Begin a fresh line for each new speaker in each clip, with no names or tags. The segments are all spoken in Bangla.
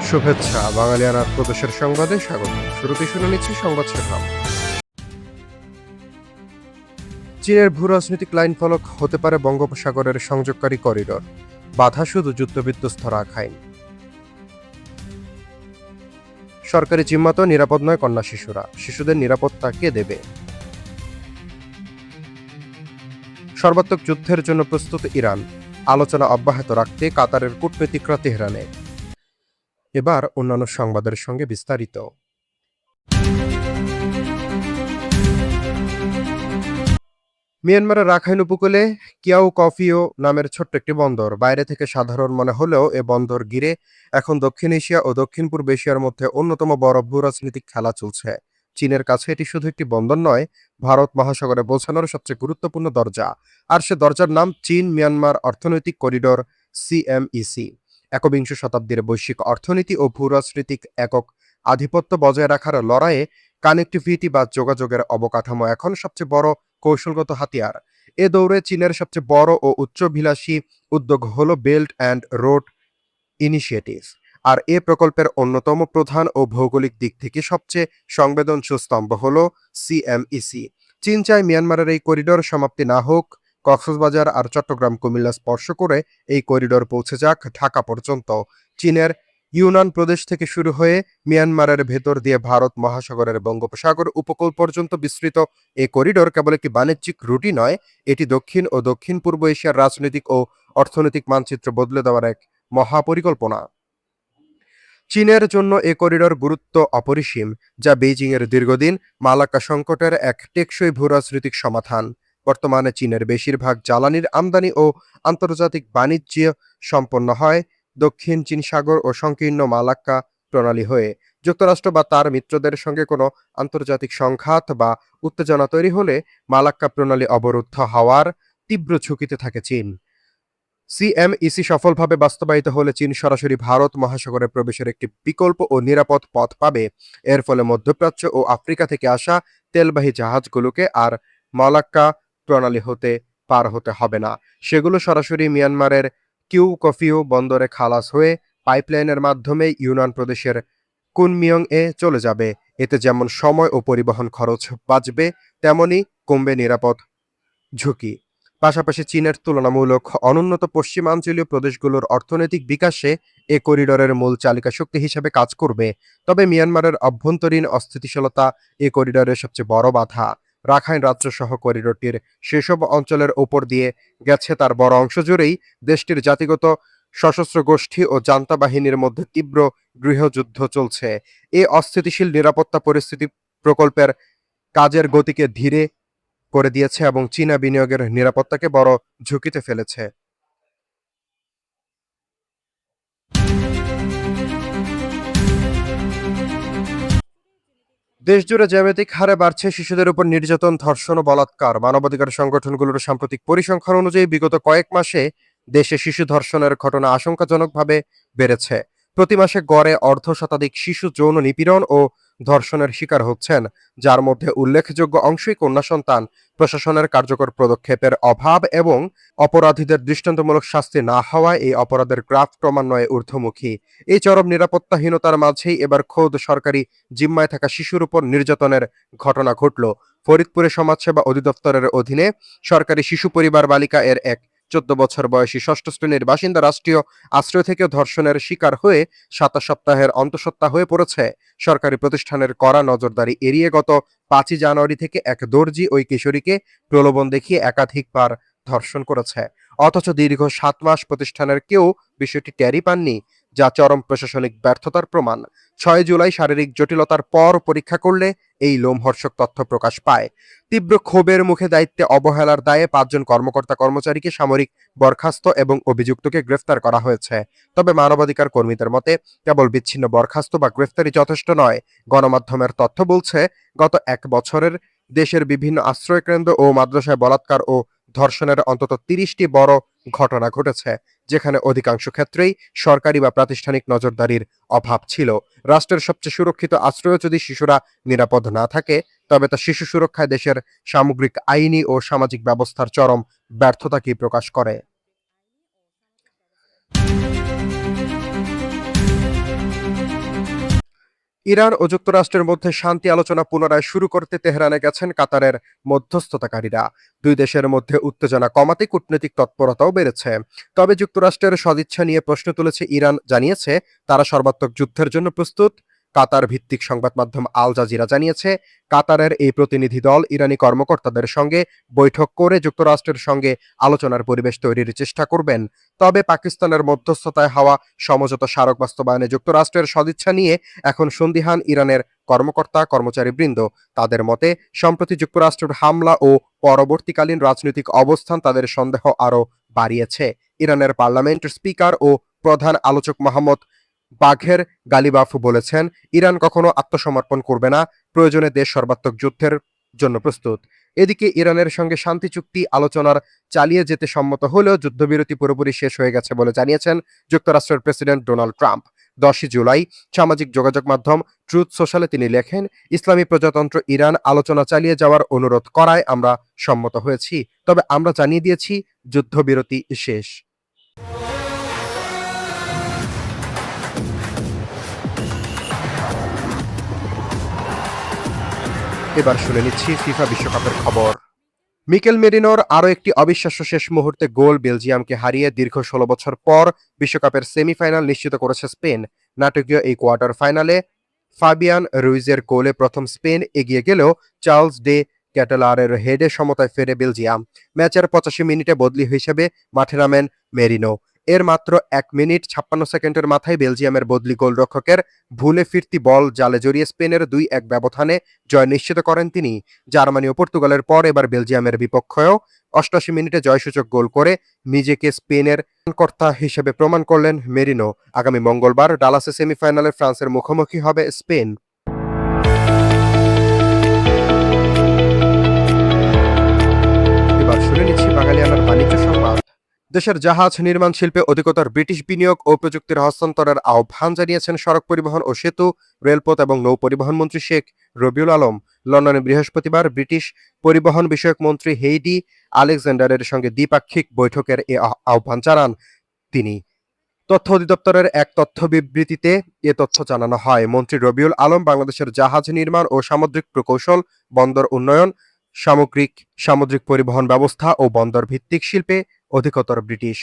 শুভেচ্ছা বাঙালিয়ানার প্রদেশের সংবাদে স্বাগত। শুরুতে শুনে নিচ্ছি সংবাদ শিরোনাম। চীনের ভূ রাজনৈতিক লাইন ফলক হতে পারে বঙ্গোপসাগরের সংযোগকারী করিডোর, বাধা শুধু যুদ্ধবিধ্বস্ত রাখাইন। সরকারি জিম্মাতেও নিরাপদ নয় কন্যা শিশুরা, শিশুদের নিরাপত্তা কে দেবে? সর্বাত্মক যুদ্ধের জন্য প্রস্তুত ইরান, আলোচনা অব্যাহত রাখতে কাতারের কূটনীতিকরা তেহরানে। এবার অন্যান্য সংবাদের সঙ্গে বিস্তারিত। মিয়ানমারের রাখাইন উপকূলে কিয়াও কফিও নামের ছোট্ট একটি বন্দর বাইরে থেকে সাধারণ মনে হলেও এ বন্দর ঘিরে এখন দক্ষিণ এশিয়া ও দক্ষিণ পূর্ব এশিয়ার মধ্যে অন্যতম বড় ভূরাজনৈতিক খেলা চলছে। চীনের কাছে এটি শুধু একটি বন্দর নয়, ভারত মহাসাগরে পৌঁছানোর সবচেয়ে গুরুত্বপূর্ণ দরজা। আর সে দরজার নাম চীন মিয়ানমার অর্থনৈতিক করিডোর, সিএমইসি। একবিংশ শতাব্দীর বৈশ্বিক অর্থনীতি ও ভূরাজনৈতিক একক আধিপত্য বজায় রাখার লড়াইয়ে কানেক্টিভিটি বা যোগাযোগের অবকাঠামো এখন সবচেয়ে বড় কৌশলগত হাতিয়ার। এ দৌড়ে চীনের সবচেয়ে বড় ও উচ্চভিলাষী উদ্যোগ হল বেল্ট অ্যান্ড রোড ইনিশিয়েটিভ। আর এ প্রকল্পের অন্যতম প্রধান ও ভৌগোলিক দিক থেকে সবচেয়ে সংবেদনশীল স্তম্ভ হল সিএমইসি। চীন চায় মিয়ানমারের এই করিডোর সমাপ্তি না হোক, কক্সবাজার আর চট্টগ্রাম কুমিল্লা স্পর্শ করে এই করিডোর পৌঁছে যাক ঢাকা পর্যন্ত। চীনের ইউনান প্রদেশ থেকে শুরু হয়ে মিয়ানমারের ভেতর দিয়ে ভারত মহাসাগরের বঙ্গোপসাগর উপকূল পর্যন্ত বিস্তৃত এই করিডোর কেবল একটি বাণিজ্যিক রুটই নয়, এটি দক্ষিণ ও দক্ষিণ পূর্ব এশিয়ার রাজনৈতিক ও অর্থনৈতিক মানচিত্র বদলে দেওয়ার এক মহাপরিকল্পনা। চীনের জন্য এ করিডোর গুরুত্ব অপরিসীম, যা বেইজিংয়ের দীর্ঘদিন মালাক্কা সংকটের এক টেকসই ভূরাজনৈতিক সমাধান। বর্তমানে চীনের বেশিরভাগ জ্বালানির আমদানি ও আন্তর্জাতিক বাণিজ্য সম্পন্ন হয় দক্ষিণ চীন সাগর ও সংকীর্ণ মালাক্কা প্রণালী হয়ে। যুক্তরাষ্ট্র বা তার মিত্রদের সঙ্গে কোনো আন্তর্জাতিক সংঘাত বা উত্তেজনা তৈরি হলে মালাক্কা প্রণালী অবরুদ্ধ হওয়ার তীব্র ঝুঁকিতে থাকে চীন। সিএমইসি সফলভাবে বাস্তবায়িত হলে চীন সরাসরি ভারত মহাসাগরে প্রবেশের একটি বিকল্প ও নিরাপদ পথ পাবে। এর ফলে মধ্যপ্রাচ্য ও আফ্রিকা থেকে আসা তেলবাহী জাহাজগুলোকে আর মালাক্কা প্রণালী হতে পার হতে হবে না। সেগুলো সরাসরি মিয়ানমারের কিউ-কফিউ বন্দরে খালাস হয়ে পাইপলাইনের মাধ্যমে ইউনান প্রদেশের কুনমিয়ং এ চলে যাবে। এতে যেমন সময় ও পরিবহন খরচ বাঁচবে, তেমনি কমবে নিরাপদ ঝুঁকি। পাশাপাশি চীনের তুলনামূলক অনুন্নত পশ্চিমাঞ্চলীয় প্রদেশগুলোর অর্থনৈতিক বিকাশে এ করিডোরের মূল চালিকা শক্তি হিসেবে কাজ করবে। তবে মিয়ানমারের অভ্যন্তরীণ অস্থিতিশীলতা এ করিডোরের সবচেয়ে বড় বাধা। রাখাইন রাজ্যসহ করিডোরটির সেসব অঞ্চলের ওপর দিয়ে গেছে, তার বড় অংশ জুড়েই দেশটির জাতিগত সশস্ত্র গোষ্ঠী ও জান্তা বাহিনীর মধ্যে তীব্র গৃহযুদ্ধ চলছে। এ অস্থিতিশীল নিরাপত্তা পরিস্থিতি প্রকল্পের কাজের গতিকে ধীরে করে দিয়েছে এবং চীনা বিনিয়োগের নিরাপত্তাকে বড় ঝুঁকিতে ফেলেছে। দেশজুড়ে জ্যামিতিক হারে বাড়ছে শিশুদের উপর নির্যাতন, ধর্ষণ ও বলাৎকার। মানবাধিকার সংগঠনগুলোর সাম্প্রতিক পরিসংখ্যান অনুযায়ী বিগত কয়েক মাসে দেশে শিশু ধর্ষণের ঘটনা আশঙ্কাজনকভাবে বেড়েছে। প্রতি মাসে গড়ে অর্ধশতাধিক শিশু যৌন নিপীড়ন ও ধর্ষণের শিকার হচ্ছেন, যার মধ্যে উল্লেখযোগ্য অংশই কন্যা সন্তান। প্রশাসনের কার্যকর পদক্ষেপের অভাব এবং অপরাধীদের দৃষ্টান্তমূলক শাস্তি না হওয়ায় এই অপরাধের গ্রাফ ক্রমান্বয়ে ঊর্ধ্বমুখী। এই চরম নিরাপত্তাহীনতার মাঝেই এবার খোদ সরকারি জিম্মায় থাকা শিশুর উপর নির্যাতনের ঘটনা ঘটল। ফরিদপুরে সমাজসেবা অধিদপ্তরের অধীনে সরকারি শিশু পরিবার বালিকা এর এক 14 বছর বয়সী ষষ্ঠ শ্রেণীর বাসিন্দা রাষ্ট্রীয় আশ্রয় থেকে ধর্ষণের শিকার হয়ে 7 সপ্তাহের অন্তঃসত্ত্বা হয়ে পড়েছে। সরকারি প্রতিষ্ঠানের কড়া নজরদারি এড়িয়ে গত 5 জানুয়ারি থেকে এক দর্জি ওই কিশোরীকে প্রলোভন দেখিয়ে একাধিকবার ধর্ষণ করেছে। অথচ দীর্ঘ 7 মাস প্রতিষ্ঠানের কেউ বিষয়টি টেরই পাননি, যা চরম প্রশাসনিক ব্যর্থতার প্রমাণ। 6 জুলাই শারীরিক জটিলতার পর পরীক্ষা করলে এই লোমহর্ষক তথ্য প্রকাশ পায়। তীব্র ক্ষোভের মুখে দায়িত্বে অবহেলার দায়ে 5 জন কর্মকর্তা কর্মচারীকে সামরিক বরখাস্ত এবং অভিযুক্তকে গ্রেফতার করা হয়েছে। তবে মানবাধিকার কর্মীদের মতে কেবল বিচ্ছিন্ন বরখাস্ত বা গ্রেফতারি যথেষ্ট নয়। গণমাধ্যমের তথ্য বলছে, গত 1 বছরের দেশের বিভিন্ন আশ্রয়কেন্দ্র ও মাদ্রাসায় বলাৎকার ও ধর্ষণের অন্তত 30টি বড় ঘটনা ঘটেছে, যেখানে অধিকাংশ ক্ষেত্রেই সরকারি বা প্রাতিষ্ঠানিক নজরদারির অভাব ছিল। রাষ্ট্রের সবচেয়ে সুরক্ষিত আশ্রয়ে যদি শিশুরা নিরাপদ না থাকে, তবে তা শিশু সুরক্ষায় দেশের সামগ্রিক আইনি ও সামাজিক ব্যবস্থার চরম ব্যর্থতাকেই প্রকাশ করে। ইরান ও যুক্তরাষ্ট্রের মধ্যে শান্তি আলোচনা পুনরায় শুরু করতে তেহরানে গেছেন কাতারের মধ্যস্থতাকারীরা। দুই দেশের মধ্যে উত্তেজনা কমাতে কূটনৈতিক তৎপরতাও বেড়েছে। তবে যুক্তরাষ্ট্রের সদিচ্ছা নিয়ে প্রশ্ন তুলেছে ইরান, জানিয়েছে তারা সর্বাত্মক যুদ্ধের জন্য প্রস্তুত। কাতার ভিত্তিক সংবাদ মাধ্যম আল জাজিরা জানিয়েছে, কাতারের এই প্রতিনিধি দল ইরানি কর্মকর্তাদের সঙ্গে বৈঠক করে যুক্তরাষ্ট্রের সঙ্গে আলোচনার পরিবেশ তৈরির চেষ্টা করবেন। তবে পাকিস্তানের মধ্যস্থতায় হওয়া সমঝোতা স্মারক বাস্তবায়নে যুক্তরাষ্ট্রের সদিচ্ছা নিয়ে এখন সন্দিহান ইরানের কর্মকর্তা কর্মচারীবৃন্দ। তাদের মতে, সম্প্রতি যুক্তরাষ্ট্রের হামলা ও পরবর্তীকালীন রাজনৈতিক অবস্থান তাদের সন্দেহ আরও বাড়িয়েছে। ইরানের পার্লামেন্টের স্পিকার ও প্রধান আলোচক মোহাম্মদ বাঘের গালিবাফ বলেছেন, ইরান কখনো আত্মসমর্পণ করবে না, প্রয়োজনে দেশ সর্বাত্মক যুদ্ধের জন্য প্রস্তুত। এদিকে ইরানের সঙ্গে শান্তি চুক্তি আলোচনার চালিয়ে যেতে সম্মত হলেও যুদ্ধবিরতি পুরোপুরি শেষ হয়ে গেছে বলে জানিয়েছেন যুক্তরাষ্ট্রের প্রেসিডেন্ট ডোনাল্ড ট্রাম্প। 10 জুলাই সামাজিক যোগাযোগ মাধ্যম ট্রুথ সোশ্যালে তিনি লেখেন, ইসলামী প্রজাতন্ত্র ইরান আলোচনা চালিয়ে যাওয়ার অনুরোধ করায় আমরা সম্মত হয়েছি, তবে আমরা জানিয়ে দিয়েছি যুদ্ধবিরতি শেষ। এবার শুনে নিচ্ছি ফিফা বিশ্বকাপের খবর। মিকেল মেরিনোর আরও একটি অবিশ্বাস্য শেষ মুহূর্তে গোল বেলজিয়ামকে হারিয়ে দীর্ঘ 16 বছর পর বিশ্বকাপের সেমিফাইনাল নিশ্চিত করেছে স্পেন। নাটকীয় এই কোয়ার্টার ফাইনালে ফাবিয়ান রুইজের গোলে প্রথম স্পেন এগিয়ে গেলেও চার্লস ডে ক্যাটালারের হেডে সমতায় ফেরে বেলজিয়াম। ম্যাচের 85 মিনিটে বদলি হিসেবে মাঠে নামেন মেরিনো। এর মাত্র 1 মিনিট 56 সেকেন্ডের মাথায় বেলজিয়ামের বদলি গোলরক্ষকের ভুলে ফিরতি বল জালে জড়িয়ে স্পেনের 2-1 ব্যবধানে জয় নিশ্চিত করেন তিনি। জার্মানি ও পর্তুগালের পর এবার বেলজিয়ামের বিপক্ষেও 88 মিনিটে জয়সূচক গোল করে নিজেকে স্পেনের কর্তা হিসেবে প্রমাণ করলেন মেরিনো। আগামী মঙ্গলবার ডালাসে সেমিফাইনালে ফ্রান্সের মুখোমুখি হবে স্পেন। এবার শুনে নিচ্ছি বাঙালিয়ানার বাণিজ্য সংবাদ। দেশের জাহাজ নির্মাণ শিল্পে অধিকতর ব্রিটিশ বিনিয়োগ ও প্রযুক্তির হস্তান্তরের আহ্বান জানিয়েছেন সড়ক পরিবহন ও সেতু, রেলপথ এবং নৌ পরিবহন মন্ত্রী শেখ রবিউল আলম। লন্ডনে বৃহস্পতিবার ব্রিটিশ পরিবহন বিষয়ক মন্ত্রী হেইডি আলেকজান্ডারের সঙ্গে দ্বিপাক্ষিক বৈঠকের এ আহ্বান জানান তিনি। তথ্য অধিদপ্তরের এক তথ্য বিবৃতিতে এ তথ্য জানানো হয়। মন্ত্রী রবিউল আলম বাংলাদেশের জাহাজ নির্মাণ ও সামুদ্রিক প্রকৌশল, বন্দর উন্নয়ন, সামুদ্রিক পরিবহন ব্যবস্থা ও বন্দর ভিত্তিক শিল্পে অধিকতর ব্রিটিশ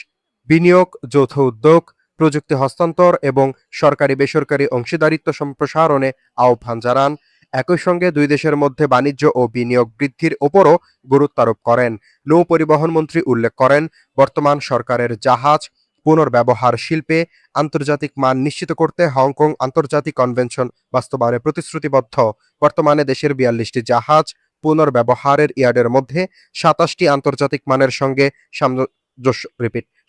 বিনিয়োগ, যৌথ উদ্যোগ, প্রযুক্তি হস্তান্তর এবং সরকারি বেসরকারি অংশীদারিত্ব সম্প্রসারণে আহ্বান জানান। একই সঙ্গে দুই দেশের মধ্যে বাণিজ্য ও বিনিয়োগ বৃদ্ধির ওপরও গুরুত্ব আরোপ করেন। নৌ পরিবহন মন্ত্রী উল্লেখ করেন, বর্তমান সরকারের জাহাজ পুনর্ব্যবহার শিল্পে আন্তর্জাতিক মান নিশ্চিত করতে হংকং আন্তর্জাতিক কনভেনশন বাস্তবায়নে প্রতিশ্রুতিবদ্ধ। বর্তমানে দেশের 42টি জাহাজ পুনর্ব্যবহারের ইয়ার্ডের মধ্যে 27টি আন্তর্জাতিক মানের সঙ্গে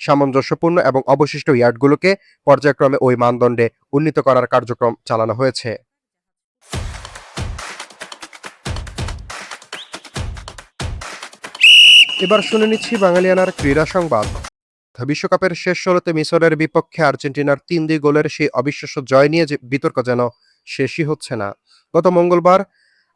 সামঞ্জস্যপূর্ণ এবং অবশিষ্ট ইয়ার্ডগুলোকে পর্যায়ক্রমে ওই মানদণ্ডে উন্নীত করার কার্যক্রম চালানো হয়েছে। এবার শুনে নিচ্ছি বাঙালিয়ানার ক্রীড়া সংবাদ। বিশ্বকাপের শেষ 16তে মিসরের বিপক্ষে আর্জেন্টিনার 3-2 গোলের সেই অবিশ্বাস্য জয় নিয়ে যে বিতর্ক যেন শেষই হচ্ছে না। গত মঙ্গলবার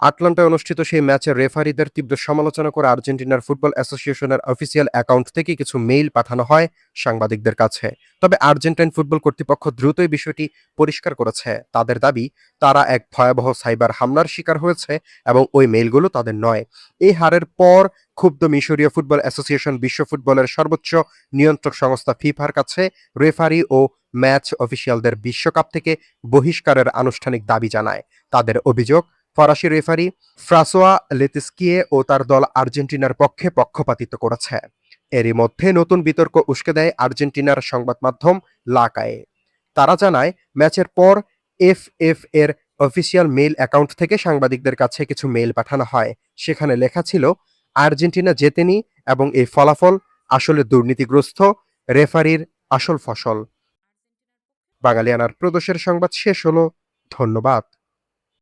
আটলান্টায় অনুষ্ঠিত সেই ম্যাচের রেফারিদের তীব্র সমালোচনা করে আর্জেন্টিনার ফুটবল অ্যাসোসিয়েশনের অফিসিয়াল অ্যাকাউন্ট থেকে কিছু মেইল পাঠানো হয় সাংবাদিকদের কাছে। তবে আর্জেন্টাইন ফুটবল কর্তৃপক্ষ দ্রুতই বিষয়টি পরিষ্কার করেছে। তাদের দাবি, তারা এক ভয়াবহ সাইবার হামলার শিকার হয়েছে এবং ওই মেইলগুলো তাদের নয়। এই হারের পর ক্ষুব্ধ মিশরীয় ফুটবল অ্যাসোসিয়েশন বিশ্ব ফুটবলের সর্বোচ্চ নিয়ন্ত্রক সংস্থা ফিফার কাছে রেফারি ও ম্যাচ অফিসিয়ালদের বিশ্বকাপ থেকে বহিষ্কারের আনুষ্ঠানিক দাবি জানায়। তাদের অভিযোগ, ফরাসি রেফারি ফ্রাঁসোয়া লেতিস্কিয়ে ও তার দল আর্জেন্টিনার পক্ষে পক্ষপাতিত্ব করেছে। এরই মধ্যে নতুন বিতর্ক উস্কে দেয় আর্জেন্টিনার সংবাদ মাধ্যম লাকায়ে। তারা জানায়, ম্যাচের পর এফএফ এর অফিসিয়াল মেইল অ্যাকাউন্ট থেকে সাংবাদিকদের কাছে কিছু মেইল পাঠানো হয়। সেখানে লেখা ছিল, আর্জেন্টিনা জেতেনি এবং এই ফলাফল আসলে দুর্নীতিগ্রস্ত রেফারির আসল ফসল। বাঙালিয়ানার প্রদোষের সংবাদ শেষ হলো। ধন্যবাদ।